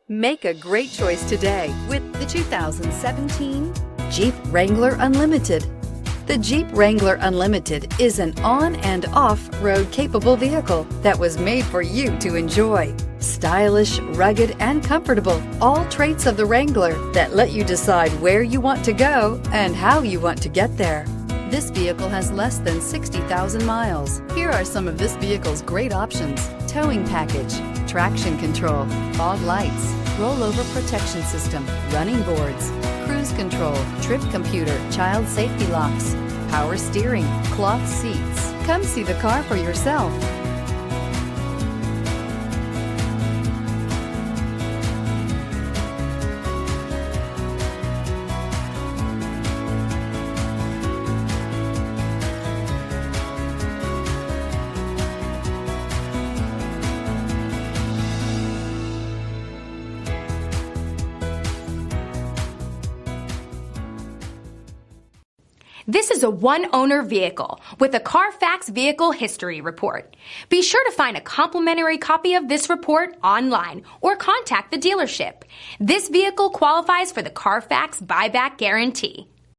Make a great choice today with the 2017 Jeep Wrangler Unlimited. The Jeep Wrangler Unlimited is an on- and off-road capable vehicle that was made for you to enjoy. Stylish, rugged, and comfortable, all traits of the Wrangler that let you decide where you want to go and how you want to get there. This vehicle has less than 60,000 miles. Here are some of this vehicle's great options: towing package, traction control, fog lights, rollover protection system, running boards, cruise control, trip computer, child safety locks, power steering, cloth seats. Come see the car for yourself. This is a one-owner vehicle with a Carfax Vehicle History Report. Be sure to find a complimentary copy of this report online or contact the dealership. This vehicle qualifies for the Carfax Buyback Guarantee.